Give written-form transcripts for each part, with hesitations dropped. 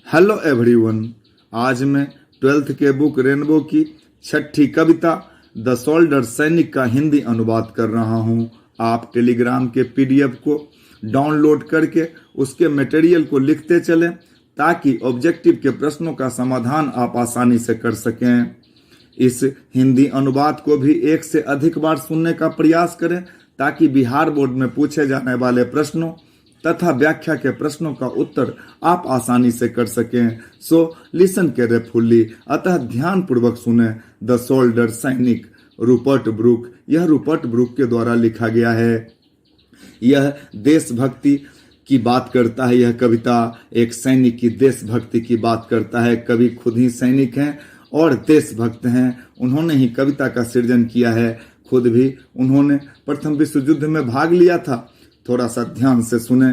Hello everyone. आज मैं 12th के बुक रेनबो की छठी कविता द सोल्डर सैनिक का हिंदी अनुवाद कर रहा हूँ। आप टेलीग्राम के पीडीएफ को डाउनलोड करके उसके मटेरियल को लिखते चलें ताकि ऑब्जेक्टिव के प्रश्नों का समाधान आप आसानी से कर सकें। इस हिंदी अनुवाद को भी एक से अधिक बार सुनने का प्रयास करें ताकि बिहार बोर्ड में पूछे जाने वाले प्रश्नों तथा व्याख्या के प्रश्नों का उत्तर आप आसानी से कर सकें। सो लिसन केयरफुली, अतः ध्यान पूर्वक सुने। द सोल्डर सैनिक, रूपर्ट ब्रूक। यह रूपर्ट ब्रूक के द्वारा लिखा गया है। यह देशभक्ति की बात करता है। यह कविता एक सैनिक की देशभक्ति की बात करता है। कवि खुद ही सैनिक हैं और देशभक्त हैं। उन्होंने ही कविता का सृजन किया है। खुद भी उन्होंने प्रथम विश्व युद्ध में भाग लिया था। थोड़ा सा ध्यान से सुने।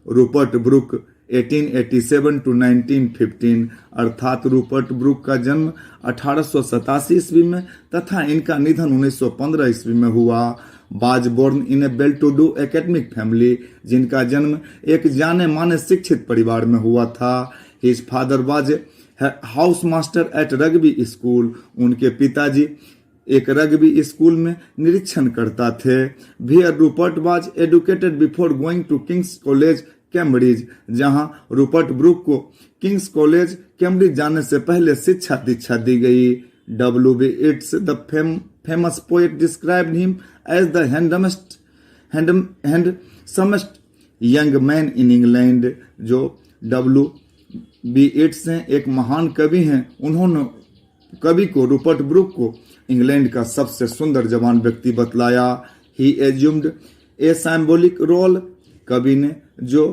रूपर्ट ब्रूक 1887 to 1915, अर्थात रूपर्ट ब्रूक का जन्म 1887 ईस्वी में तथा इनका निधन 1915 ईस्वी में हुआ। Was born in a well to do academic family, जिनका जन्म एक जाने माने शिक्षित परिवार में हुआ था। His father was house master at Rugby School, उनके पिताजी एक रग्बी स्कूल में निरीक्षण करता थे। Where Rupert was educated before going to King's College Cambridge, जहां रूपर्ट ब्रूक को किंग्स कॉलेज कैम्ब्रिज जाने से पहले शिक्षा दीक्षा दी गई। W.B. Yeats, the famous poet, described him as the handsomest young man in England। जो W.B. Yeats हैं, एक महान कवि हैं। उन्होंने कवि को, रूपर्ट ब्रूक को, इंग्लैंड का सबसे सुंदर जवान व्यक्ति बतलाया। He assumed a symbolic role, कवि ने जो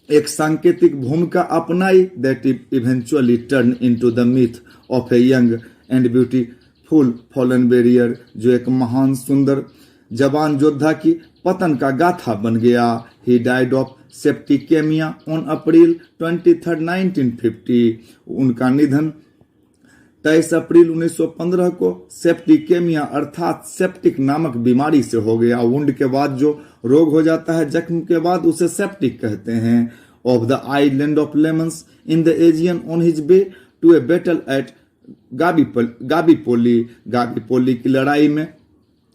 एक सांकेतिक भूमिका अपनाई, that eventually turn into the myth of a young and beautiful fallen warrior, जो एक महान सुंदर जवान योद्धा की पतन का गाथा बन गया। He died of septicemia on April 23, 1950, उनका निधन 23 अप्रैल 1915 को सेप्टिकेमिया अर्थात सेप्टिक नामक बीमारी से हो गया। वुंड के बाद जो रोग हो जाता है, जख्म के बाद, उसे सेप्टिक कहते हैं। Of the island of Lemnos in the Aegean on his way to a battle at Gallipoli की लड़ाई में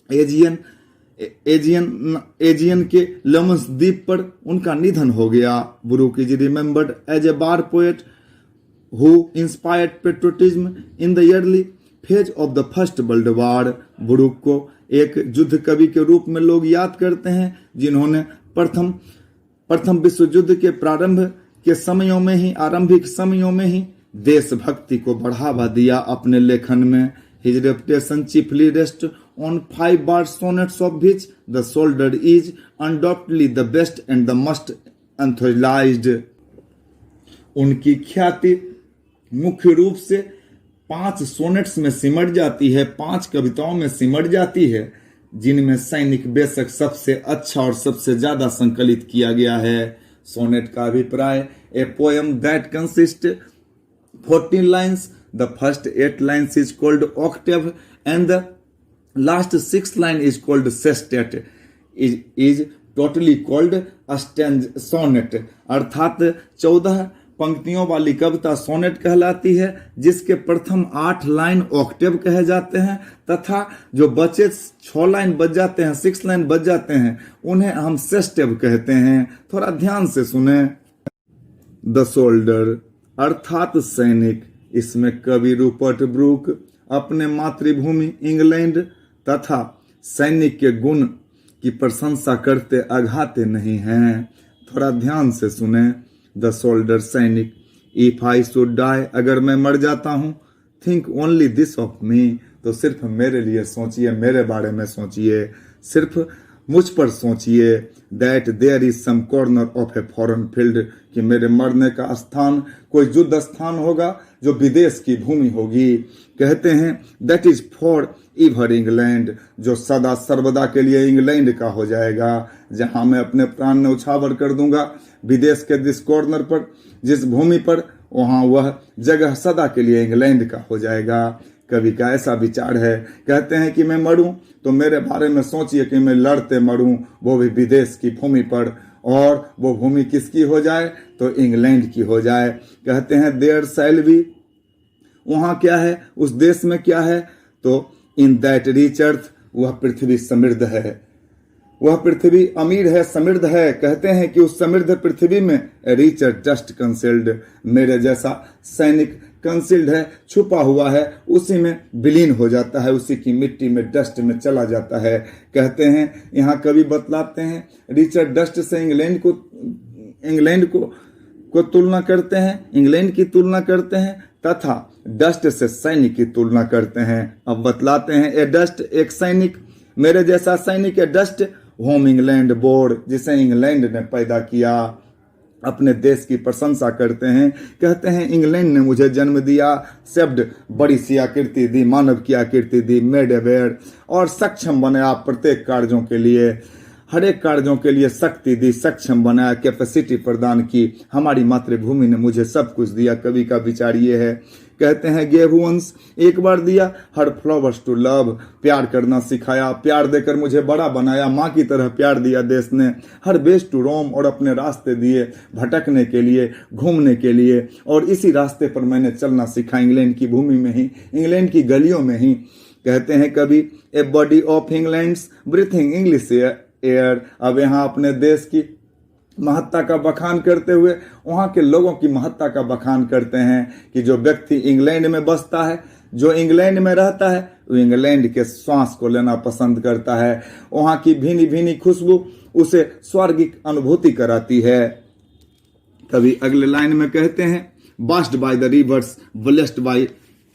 एजियन के लेमन्स द्वीप पर उनका निधन हो गया। Brooke is remembered as a war poet who inspired patriotism in the early phase of the First World War। Brooke को एक युद्ध कवि के रूप में लोग याद करते हैं, जिन्होंने प्रथम विश्व युद्ध के आरंभिक समयों में ही देशभक्ति को बढ़ावा दिया अपने लेखन में। His reputation chiefly rests on 5 bar sonnets of which the soldier is undoubtedly the best and the most enthusiastic। उनकी ख्याति मुख्य रूप से 5 सोनेट्स में सिमट जाती है, 5 कविताओं में सिमट जाती है, जिनमें सैनिक बेशक सबसे अच्छा और सबसे ज्यादा संकलित किया गया है। सोनेट का अभिप्राय, a poem that consist 14 lines, the first 8 lines is called octave and the last 6 line is called sestet is totally called sonnet, अर्थात 14 पंक्तियों वाली कविता सोनेट कहलाती है, जिसके प्रथम 8 लाइन ऑक्टेव कहे जाते हैं तथा जो बचे 6 लाइन बच जाते हैं, 6 लाइन बच जाते हैं, उन्हें हम सेस्टेव कहते हैं। थोड़ा ध्यान से सुने। द सोल्डर अर्थात सैनिक, इसमें कवि रूपर्ट ब्रूक अपने मातृभूमि इंग्लैंड तथा सैनिक के गुण की प्रशंसा करते अघाते नहीं हैं। थोड़ा ध्यान से सुने। द सोल्डर सैनिक, इफ आई शुड डाई, अगर मैं मर जाता हूं, think only this of me, तो सिर्फ मेरे लिए सोचिए, मेरे बारे में सोचिए, सिर्फ मुझ पर सोचिए। That there is some corner of a foreign field, कि मेरे मरने का स्थान कोई युद्ध स्थान होगा जो विदेश की भूमि होगी। कहते हैं दैट इज फॉर इवर इंग्लैंड, जो सदा सर्वदा के लिए इंग्लैंड का हो जाएगा, जहां मैं अपने प्राण न्यौछावर कर दूंगा। विदेश के जिस कॉर्नर पर, जिस भूमि पर, वहां वह जगह सदा के लिए इंग्लैंड का हो जाएगा। कवि का ऐसा विचार है। कहते हैं कि मैं मरूं तो मेरे बारे में सोचिए कि मैं लड़ते मरूं, वो भी विदेश की भूमि पर, और वो भूमि किसकी हो जाए, तो इंग्लैंड की हो जाए। कहते हैं देयर शैल बी, वहां क्या है, उस देश में क्या है, तो इन दैट रिच अर्थ, वह पृथ्वी समृद्ध है, वह पृथ्वी अमीर है, समृद्ध है। कहते हैं कि उस समृद्ध पृथ्वी में रिच डस्ट कंसील्ड, मेरे जैसा सैनिक कंसील्ड है, छुपा हुआ है, उसी में विलीन हो जाता है, उसी की मिट्टी में, डस्ट में चला जाता है। कहते हैं यहाँ कवि बतलाते हैं रिचर्ड डस्ट से इंग्लैंड को तुलना करते हैं, इंग्लैंड की तुलना करते हैं, तथा डस्ट से सैनिक की तुलना करते हैं। अब बतलाते हैं ए डस्ट, एक सैनिक, मेरे जैसा सैनिक, ए डस्ट होम इंग्लैंड बोर्ड, जिसे इंग्लैंड ने पैदा किया। अपने देश की प्रशंसा करते हैं, कहते हैं इंग्लैंड ने मुझे जन्म दिया, सेव्ड, बड़ी सी आकृति दी, मानव की आकृति दी, मेड अवेयर, और सक्षम बनाया प्रत्येक कार्यों के लिए, हर एक कार्यों के लिए शक्ति दी, सक्षम बनाया, कैपेसिटी प्रदान की। हमारी मातृभूमि ने मुझे सब कुछ दिया। कवि का विचार ये है। कहते हैं गेव वंस, एक बार दिया, हर फ्लावर्स टू लव, प्यार करना सिखाया, प्यार देकर मुझे बड़ा बनाया, माँ की तरह प्यार दिया देश ने। हर बेस टू रोम, और अपने रास्ते दिए भटकने के लिए, घूमने के लिए, और इसी रास्ते पर मैंने चलना सीखा, इंग्लैंड की भूमि में ही, इंग्लैंड की गलियों में ही। कहते हैं कभी a body of England's breathing English air. अब यहाँ अपने देश की महत्ता का बखान करते हुए वहाँ के लोगों की महत्ता का बखान करते हैं कि जो व्यक्ति इंग्लैंड में बसता है, जो इंग्लैंड में रहता है, वो इंग्लैंड के श्वास को लेना पसंद करता है। वहाँ की भीनी भीनी खुशबू उसे स्वर्गिक अनुभूति कराती है। कभी अगले लाइन में कहते हैं washed by the rivers, blessed by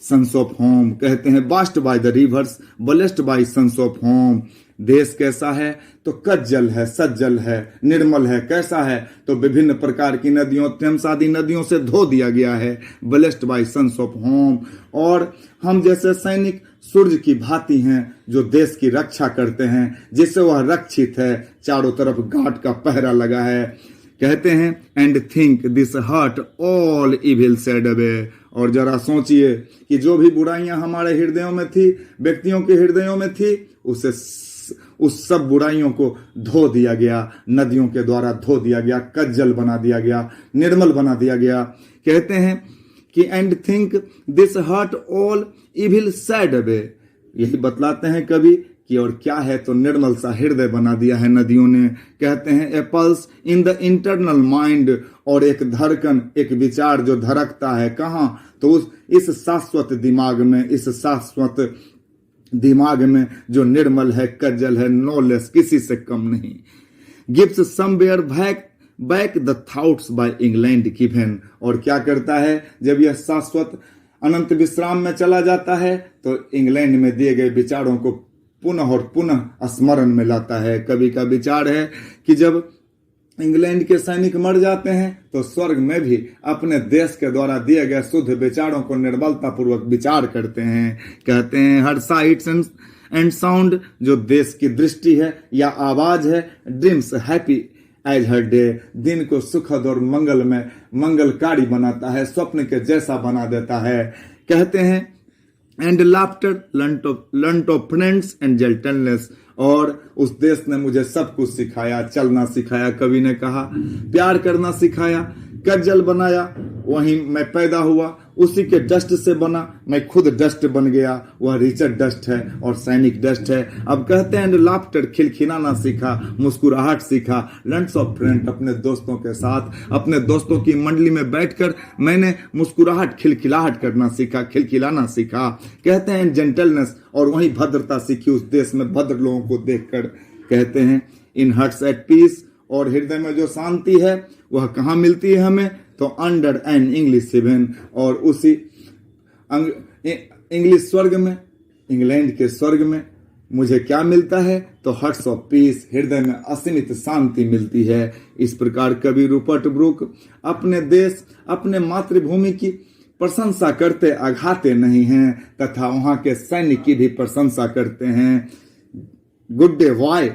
sons of home. कहते हैं washed by the rivers, blessed by sons of home. देश कैसा है, तो कज्जल है, सज्जल है, निर्मल है। कैसा है, तो विभिन्न प्रकार की नदियों, थेम्स आदि नदियों से धो दिया गया है। Blessed by sons of home. और हम जैसे सैनिक सूर्य की भांति हैं, जो देश की रक्षा करते हैं, जिससे वह रक्षित है, चारों तरफ गार्ड का पहरा लगा है। कहते हैं and think this hurt all evil said away. और जरा सोचिए कि जो भी बुराइयां हमारे हृदयों में थी, व्यक्तियों के हृदयों में थी, उस सब बुराइयों को धो दिया गया, नदियों के द्वारा धो दिया गया, कज्जल बना दिया गया, निर्मल बना दिया गया। कहते हैं कि and think this hurt all evil said away. यही बतलाते हैं कभी कि और क्या है, तो निर्मल सा हृदय बना दिया है नदियों ने। कहते हैं a pulse in the internal mind, और एक धड़कन, एक विचार जो धड़कता है कहाँ, तो इस शाश्वत दिमाग में, इस शाश्वत दिमाग में जो निर्मल है, कज्जल है, नॉलेज किसी से कम नहीं। Gives somewhere back the thoughts by England given. और क्या करता है, जब यह शाश्वत अनंत विश्राम में चला जाता है, तो इंग्लैंड में दिए गए विचारों को पुनः और पुनः स्मरण में लाता है। कवि का विचार है कि जब इंग्लैंड के सैनिक मर जाते हैं, तो स्वर्ग में भी अपने देश के द्वारा दिए गए शुद्ध विचारों को निर्बलता पूर्वक विचार करते हैं। कहते हैं हर साइट्स एंड साउंड, जो देश की दृष्टि है या आवाज है, ड्रीम्स हैप्पी एज हर डे, दिन को सुखद और मंगलकारी बनाता है, स्वप्न के जैसा बना देता है। कहते हैं and laughter learn of friends and gentleness. और उस देश ने मुझे सब कुछ सिखाया, चलना सिखाया, कवि ने कहा प्यार करना सिखाया, कज्जल बनाया, वहीं मैं पैदा हुआ, उसी के डस्ट से बना, मैं खुद डस्ट बन गया। वह रिचर्ड डस्ट है और सैनिक डस्ट है। अब कहते हैं लाफ्टर, खिलखिलाना सीखा, मुस्कुराहट सीखा, लंच ऑफ फ्रेंड, अपने दोस्तों के साथ, अपने दोस्तों की मंडली में बैठकर मैंने मुस्कुराहट, खिलखिलाहट करना सीखा, खिलखिलाना सीखा। कहते हैं जेंटलनेस, और वही भद्रता सीखी उस देश में भद्र लोगों को देखकर। कहते हैं इन हर्ट्स एट पीस, और हृदय में जो शांति है वह कहाँ मिलती है हमें, तो अंडर एन इंग्लिश हेवन, और उसी इंग्लिश स्वर्ग में, इंग्लैंड के स्वर्ग में मुझे क्या मिलता है, तो हर्ट्स ऑफ पीस, हृदय में असीमित शांति मिलती है। इस प्रकार कवि रूपर्ट ब्रूक अपने देश, अपने मातृभूमि की प्रशंसा करते आघाते नहीं हैं, तथा वहां के सैनिक की भी प्रशंसा करते हैं। Good day why